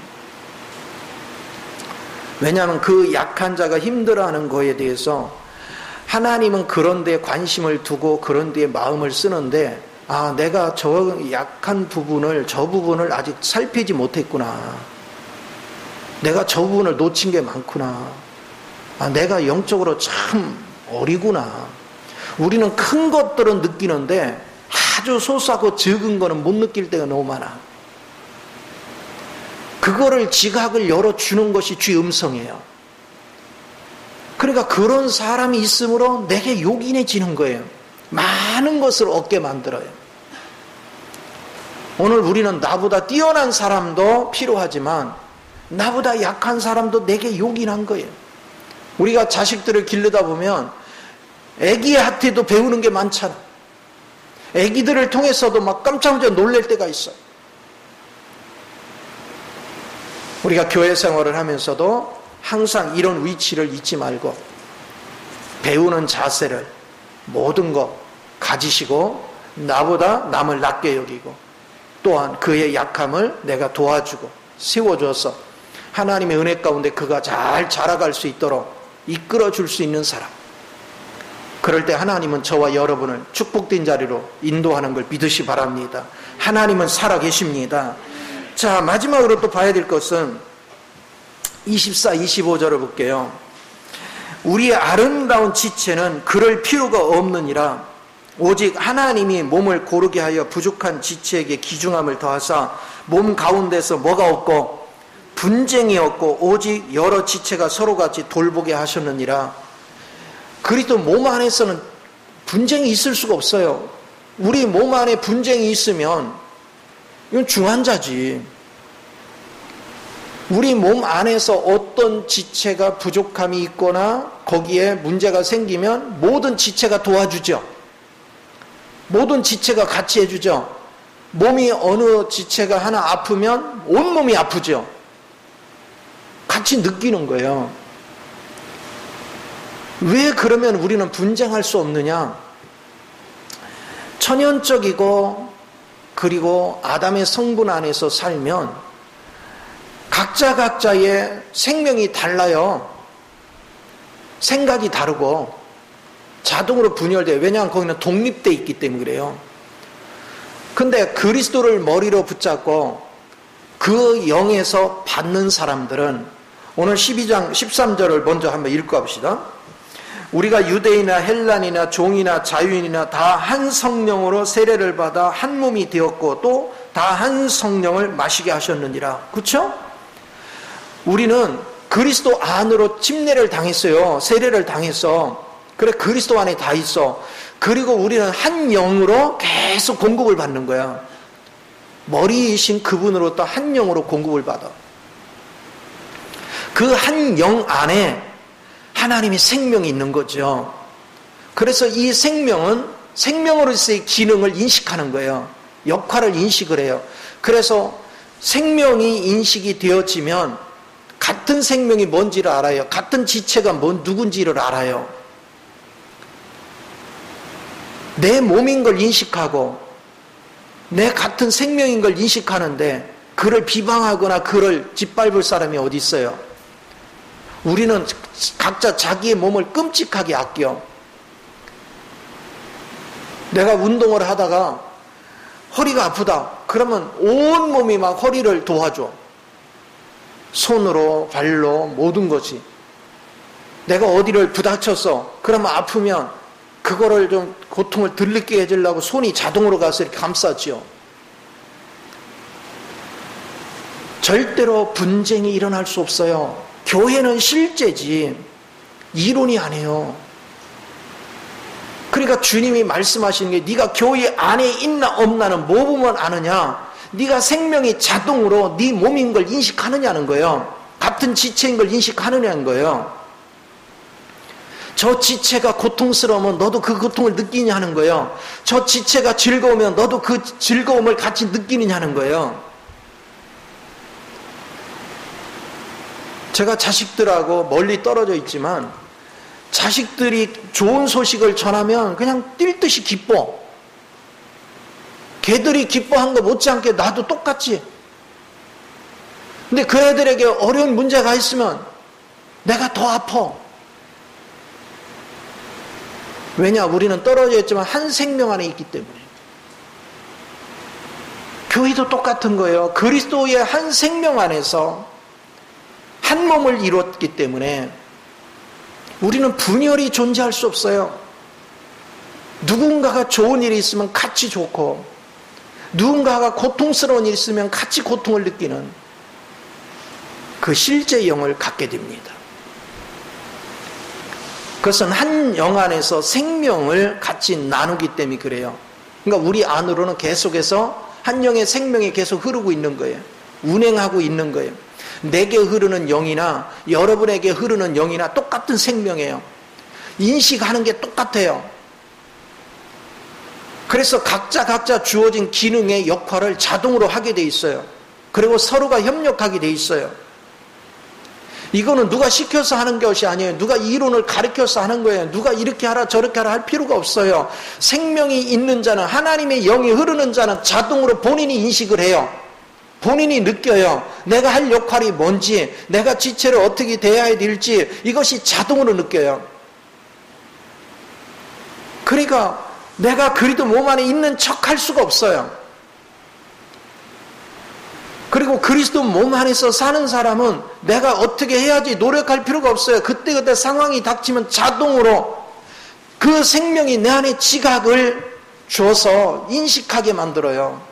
왜냐하면 그 약한 자가 힘들어하는 거에 대해서 하나님은 그런 데에 관심을 두고 그런 데에 마음을 쓰는데, 아, 내가 저 약한 부분을, 저 부분을 아직 살피지 못했구나. 내가 저 부분을 놓친 게 많구나. 아, 내가 영적으로 참 어리구나. 우리는 큰 것들은 느끼는데 아주 소소하고 적은 거는 못 느낄 때가 너무 많아. 그거를 지각을 열어주는 것이 주의 음성이에요. 그러니까 그런 사람이 있으므로 내게 요긴해지는 거예요. 많은 것을 얻게 만들어요. 오늘 우리는 나보다 뛰어난 사람도 필요하지만 나보다 약한 사람도 내게 요긴한 거예요. 우리가 자식들을 기르다 보면 애기한테도 배우는 게 많잖아. 애기들을 통해서도 막 깜짝깜짝 놀랄 때가 있어. 우리가 교회 생활을 하면서도 항상 이런 위치를 잊지 말고 배우는 자세를 모든 것 가지시고 나보다 남을 낮게 여기고 또한 그의 약함을 내가 도와주고 세워줘서 하나님의 은혜 가운데 그가 잘 자라갈 수 있도록 이끌어 줄 수 있는 사람. 그럴 때 하나님은 저와 여러분을 축복된 자리로 인도하는 걸 믿으시 바랍니다. 하나님은 살아계십니다. 자, 마지막으로 또 봐야 될 것은 24, 25절을 볼게요. 우리의 아름다운 지체는 그럴 필요가 없느니라. 오직 하나님이 몸을 고르게 하여 부족한 지체에게 귀중함을 더하사 몸 가운데서 뭐가 없고 분쟁이 없고 오직 여러 지체가 서로같이 돌보게 하셨느니라. 그리스도 몸 안에서는 분쟁이 있을 수가 없어요. 우리 몸 안에 분쟁이 있으면 이건 중환자지. 우리 몸 안에서 어떤 지체가 부족함이 있거나 거기에 문제가 생기면 모든 지체가 도와주죠. 모든 지체가 같이 해주죠. 몸이 어느 지체가 하나 아프면 온 몸이 아프죠. 같이 느끼는 거예요. 왜 그러면 우리는 분쟁할 수 없느냐? 천연적이고 그리고 아담의 성분 안에서 살면 각자의 생명이 달라요. 생각이 다르고 자동으로 분열돼요. 왜냐하면 거기는 독립돼 있기 때문에 그래요. 근데 그리스도를 머리로 붙잡고 그 영에서 받는 사람들은 오늘 12장 13절을 먼저 한번 읽고 합시다. 우리가 유대인이나 헬란이나 종이나 자유인이나 다 한 성령으로 세례를 받아 한 몸이 되었고 또 다 한 성령을 마시게 하셨느니라. 그렇죠? 우리는 그리스도 안으로 침례를 당했어요. 세례를 당했어. 그래, 그리스도 안에 다 있어. 그리고 우리는 한 영으로 계속 공급을 받는 거야. 머리이신 그분으로부터 한 영으로 공급을 받아. 그 한 영 안에 하나님의 생명이 있는 거죠. 그래서 이 생명은 생명으로서의 기능을 인식하는 거예요. 역할을 인식을 해요. 그래서 생명이 인식이 되어지면 같은 생명이 뭔지를 알아요. 같은 지체가 누군지를 알아요. 내 몸인 걸 인식하고 내 같은 생명인 걸 인식하는데 그를 비방하거나 그를 짓밟을 사람이 어디 있어요? 우리는 각자 자기의 몸을 끔찍하게 아껴. 내가 운동을 하다가 허리가 아프다. 그러면 온 몸이 막 허리를 도와줘. 손으로, 발로, 모든 것이. 내가 어디를 부닥쳤어. 그러면 아프면 그거를 좀 고통을 덜 느끼게 해주려고 손이 자동으로 가서 이렇게 감싸지요. 절대로 분쟁이 일어날 수 없어요. 교회는 실제지 이론이 아니에요. 그러니까 주님이 말씀하시는 게 네가 교회 안에 있나 없나는 뭐 보면 아느냐? 네가 생명이 자동으로 네 몸인 걸 인식하느냐는 거예요. 같은 지체인 걸 인식하느냐는 거예요. 저 지체가 고통스러우면 너도 그 고통을 느끼냐는 거예요. 저 지체가 즐거우면 너도 그 즐거움을 같이 느끼느냐는 거예요. 제가 자식들하고 멀리 떨어져 있지만 자식들이 좋은 소식을 전하면 그냥 뛸 듯이 기뻐. 걔들이 기뻐한 거 못지않게 나도 똑같지. 근데 그 애들에게 어려운 문제가 있으면 내가 더 아파. 왜냐? 우리는 떨어져 있지만 한 생명 안에 있기 때문에. 교회도 똑같은 거예요. 그리스도의 한 생명 안에서 한 몸을 이뤘기 때문에 우리는 분열이 존재할 수 없어요. 누군가가 좋은 일이 있으면 같이 좋고, 누군가가 고통스러운 일이 있으면 같이 고통을 느끼는 그 실제 영을 갖게 됩니다. 그것은 한 영 안에서 생명을 같이 나누기 때문에 그래요. 그러니까 우리 안으로는 계속해서 한 영의 생명이 계속 흐르고 있는 거예요. 운행하고 있는 거예요. 내게 흐르는 영이나 여러분에게 흐르는 영이나 똑같은 생명이에요. 인식하는 게 똑같아요. 그래서 각자 주어진 기능의 역할을 자동으로 하게 돼 있어요. 그리고 서로가 협력하게 돼 있어요. 이거는 누가 시켜서 하는 것이 아니에요. 누가 이론을 가르쳐서 하는 거예요. 누가 이렇게 하라 저렇게 하라 할 필요가 없어요. 생명이 있는 자는, 하나님의 영이 흐르는 자는 자동으로 본인이 인식을 해요. 본인이 느껴요. 내가 할 역할이 뭔지, 내가 지체를 어떻게 대해야 될지, 이것이 자동으로 느껴요. 그러니까 내가 그리도 몸 안에 있는 척 할 수가 없어요. 그리고 그리스도 몸 안에서 사는 사람은 내가 어떻게 해야지 노력할 필요가 없어요. 그때그때 상황이 닥치면 자동으로 그 생명이 내 안에 지각을 줘서 인식하게 만들어요.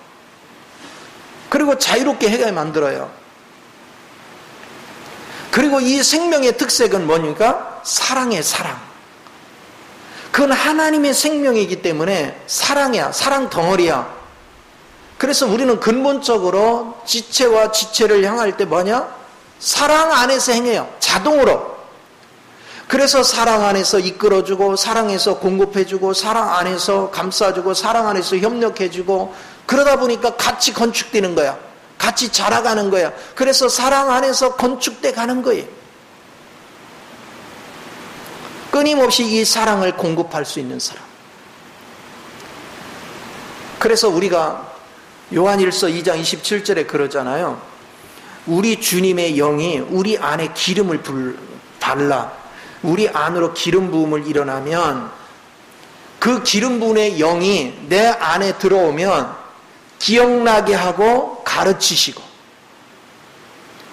그리고 자유롭게 하게 만들어요. 그리고 이 생명의 특색은 뭐니까? 사랑이에요, 사랑. 그건 하나님의 생명이기 때문에 사랑이야, 사랑 덩어리야. 그래서 우리는 근본적으로 지체와 지체를 향할 때 뭐냐? 사랑 안에서 행해요. 자동으로. 그래서 사랑 안에서 이끌어주고, 사랑에서 공급해주고, 사랑 안에서 감싸주고, 사랑 안에서 협력해주고, 그러다 보니까 같이 건축되는 거야. 같이 자라가는 거야. 그래서 사랑 안에서 건축돼 가는 거예요. 끊임없이 이 사랑을 공급할 수 있는 사람. 그래서 우리가 요한일서 2장 27절에 그러잖아요. 우리 주님의 영이 우리 안에 기름을 발라 우리 안으로 기름 부음을 일어나면 그 기름 부음의 영이 내 안에 들어오면 기억나게 하고 가르치시고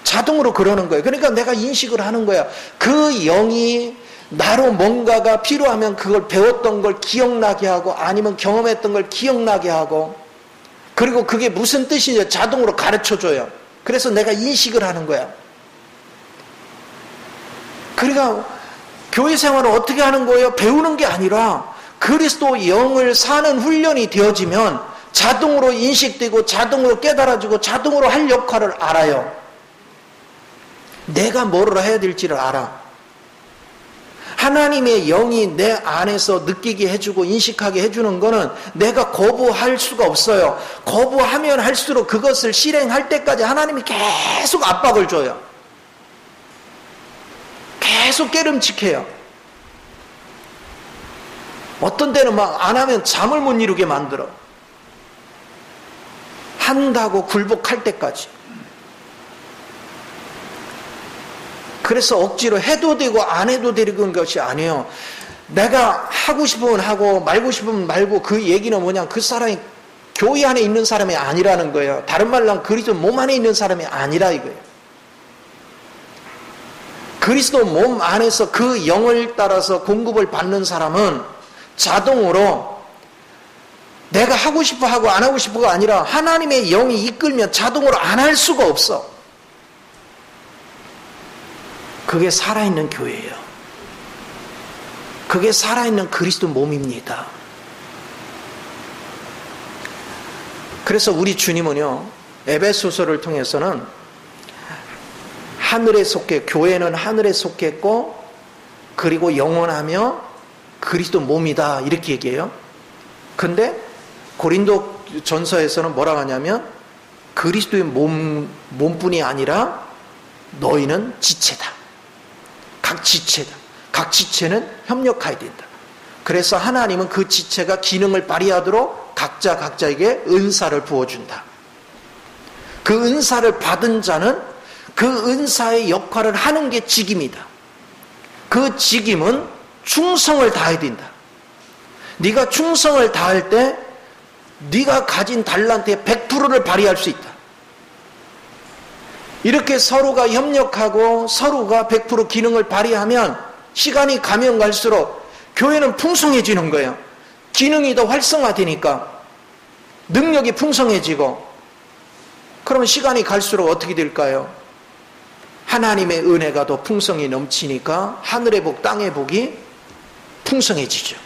자동으로 그러는 거예요. 그러니까 내가 인식을 하는 거야. 그 영이 나로 뭔가가 필요하면 그걸 배웠던 걸 기억나게 하고 아니면 경험했던 걸 기억나게 하고 그리고 그게 무슨 뜻인지 자동으로 가르쳐줘요. 그래서 내가 인식을 하는 거야. 그러니까 교회 생활을 어떻게 하는 거예요? 배우는 게 아니라 그리스도 영을 사는 훈련이 되어지면 자동으로 인식되고 자동으로 깨달아지고 자동으로 할 역할을 알아요. 내가 뭐를 해야 될지를 알아. 하나님의 영이 내 안에서 느끼게 해주고 인식하게 해주는 거는 내가 거부할 수가 없어요. 거부하면 할수록 그것을 실행할 때까지 하나님이 계속 압박을 줘요. 계속 깨름칙해요. 어떤 때는 막 안 하면 잠을 못 이루게 만들어. 한다고 굴복할 때까지. 그래서 억지로 해도 되고 안 해도 되는 것이 아니에요. 내가 하고 싶으면 하고 말고 싶으면 말고 그 얘기는 뭐냐? 그 사람이 교회 안에 있는 사람이 아니라는 거예요. 다른 말로 하면 그리스도 몸 안에 있는 사람이 아니라 이거예요. 그리스도 몸 안에서 그 영을 따라서 공급을 받는 사람은 자동으로 내가 하고 싶어 하고 안 하고 싶어가 아니라 하나님의 영이 이끌면 자동으로 안 할 수가 없어. 그게 살아있는 교회예요. 그게 살아있는 그리스도 몸입니다. 그래서 우리 주님은요, 에베소서를 통해서는 하늘에 속해, 교회는 하늘에 속했고, 그리고 영원하며 그리스도 몸이다. 이렇게 얘기해요. 근데 고린도 전서에서는 뭐라고 하냐면, 그리스도의 몸뿐이 아니라 너희는 지체다. 각 지체다. 각 지체는 협력해야 된다. 그래서 하나님은 그 지체가 기능을 발휘하도록 각자에게 은사를 부어준다. 그 은사를 받은 자는 그 은사의 역할을 하는 게 직임이다. 그 직임은 충성을 다해야 된다. 네가 충성을 다할 때 네가 가진 달란트의 100%를 발휘할 수 있다. 이렇게 서로가 협력하고 서로가 100% 기능을 발휘하면 시간이 가면 갈수록 교회는 풍성해지는 거예요. 기능이 더 활성화되니까 능력이 풍성해지고, 그러면 시간이 갈수록 어떻게 될까요? 하나님의 은혜가 더 풍성히 넘치니까 하늘의 복, 땅의 복이 풍성해지죠.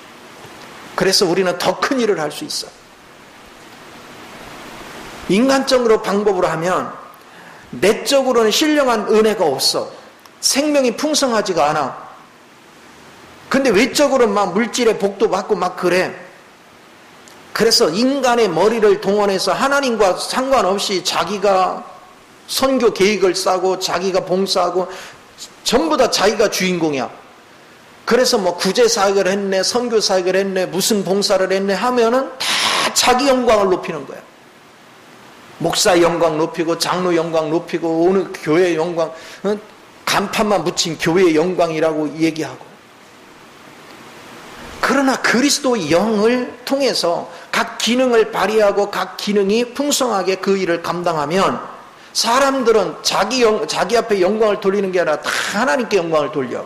그래서 우리는 더 큰 일을 할 수 있어. 인간적으로 방법으로 하면 내적으로는 신령한 은혜가 없어. 생명이 풍성하지가 않아. 근데 외적으로는 막 물질의 복도 받고 막 그래. 그래서 인간의 머리를 동원해서 하나님과 상관없이 자기가 선교 계획을 짜고 자기가 봉사하고 전부 다 자기가 주인공이야. 그래서 뭐 구제사역을 했네, 선교사역을 했네, 무슨 봉사를 했네 하면은 다 자기 영광을 높이는 거야. 목사 영광 높이고 장로 영광 높이고 어느 교회 영광, 간판만 붙인 교회의 영광이라고 얘기하고. 그러나 그리스도의 영을 통해서 각 기능을 발휘하고 각 기능이 풍성하게 그 일을 감당하면 사람들은 자기 앞에 영광을 돌리는 게 아니라 다 하나님께 영광을 돌려.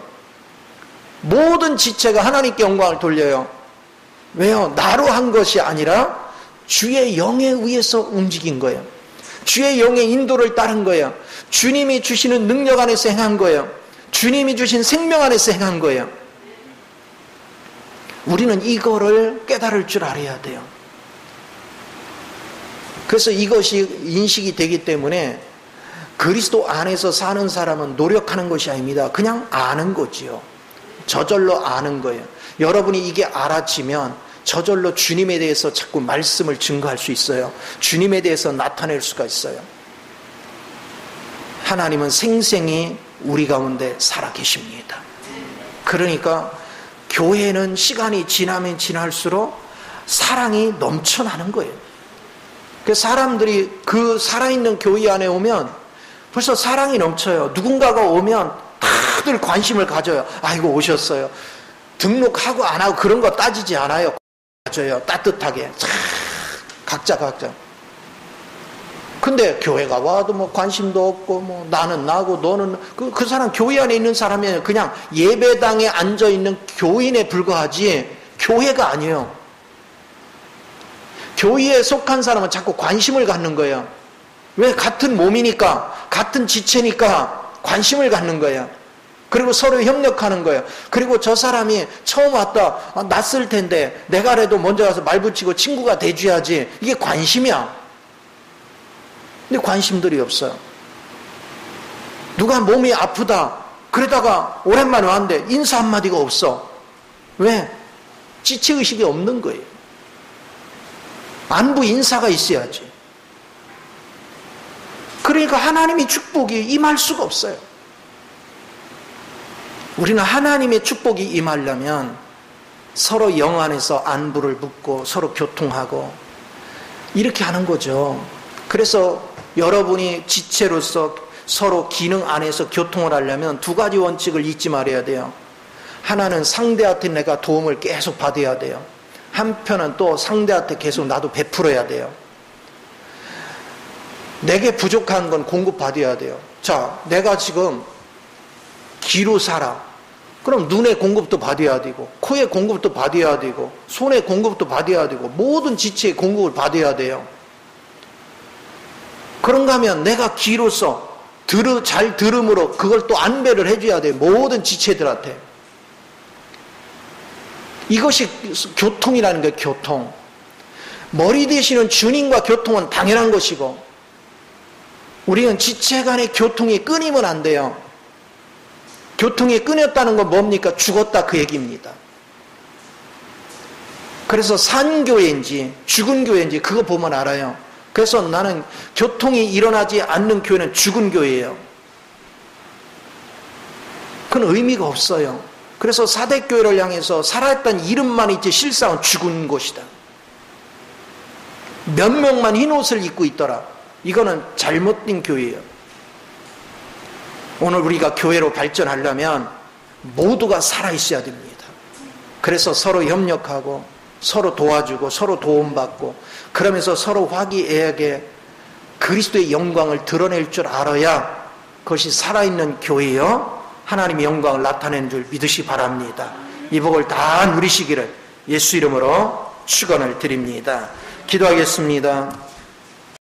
모든 지체가 하나님께 영광을 돌려요. 왜요? 나로 한 것이 아니라 주의 영에 의해서 움직인 거예요. 주의 영의 인도를 따른 거예요. 주님이 주시는 능력 안에서 행한 거예요. 주님이 주신 생명 안에서 행한 거예요. 우리는 이거를 깨달을 줄 알아야 돼요. 그래서 이것이 인식이 되기 때문에 그리스도 안에서 사는 사람은 노력하는 것이 아닙니다. 그냥 아는 거지요. 저절로 아는 거예요. 여러분이 이게 알아지면 저절로 주님에 대해서 자꾸 말씀을 증거할 수 있어요. 주님에 대해서 나타낼 수가 있어요. 하나님은 생생히 우리 가운데 살아계십니다. 그러니까 교회는 시간이 지나면 지날수록 사랑이 넘쳐나는 거예요. 그 사람들이 그 살아있는 교회 안에 오면 벌써 사랑이 넘쳐요. 누군가가 오면 다들 관심을 가져요. 아이고 오셨어요. 등록하고 안 하고 그런 거 따지지 않아요. 가져요. 따뜻하게. 각자. 근데 교회가 와도 뭐 관심도 없고 뭐 나는 나고 너는 그 사람 교회 안에 있는 사람이 그냥 예배당에 앉아 있는 교인에 불과하지 교회가 아니에요. 교회에 속한 사람은 자꾸 관심을 갖는 거예요. 왜? 같은 몸이니까, 같은 지체니까 관심을 갖는 거예요. 그리고 서로 협력하는 거예요. 그리고 저 사람이 처음 왔다, 낯설 텐데 내가라도 먼저 가서 말 붙이고 친구가 돼줘야지. 이게 관심이야. 근데 관심들이 없어요. 누가 몸이 아프다 그러다가 오랜만에 왔는데 인사 한마디가 없어. 왜? 지체의식이 없는 거예요. 안부 인사가 있어야지. 그러니까 하나님의 축복이 임할 수가 없어요. 우리는 하나님의 축복이 임하려면 서로 영 안에서 안부를 묻고 서로 교통하고 이렇게 하는 거죠. 그래서 여러분이 지체로서 서로 기능 안에서 교통을 하려면 두 가지 원칙을 잊지 말아야 돼요. 하나는 상대한테 내가 도움을 계속 받아야 돼요. 한편은 또 상대한테 계속 나도 베풀어야 돼요. 내게 부족한 건 공급받아야 돼요. 자, 내가 지금 귀로 살아. 그럼 눈의 공급도 받아야 되고 코의 공급도 받아야 되고 손의 공급도 받아야 되고 모든 지체의 공급을 받아야 돼요. 그런가 하면 내가 귀로서 잘 들음으로 그걸 또 안배를 해줘야 돼요. 모든 지체들한테. 이것이 교통이라는 거예요. 교통. 머리 되시는 주님과 교통은 당연한 것이고 우리는 지체 간의 교통이 끊이면 안 돼요. 교통이 끊였다는 건 뭡니까? 죽었다 그 얘기입니다. 그래서 산 교회인지 죽은 교회인지 그거 보면 알아요. 그래서 나는 교통이 일어나지 않는 교회는 죽은 교회예요. 그건 의미가 없어요. 그래서 사대교회를 향해서 살아있다는 이름만 있지 실상은 죽은 곳이다. 몇 명만 흰 옷을 입고 있더라. 이거는 잘못된 교회예요. 오늘 우리가 교회로 발전하려면 모두가 살아있어야 됩니다. 그래서 서로 협력하고 서로 도와주고 서로 도움받고 그러면서 서로 화기애애하게 그리스도의 영광을 드러낼 줄 알아야 그것이 살아있는 교회요 하나님의 영광을 나타내는 줄 믿으시 바랍니다. 이 복을 다 누리시기를 예수 이름으로 축원을 드립니다. 기도하겠습니다.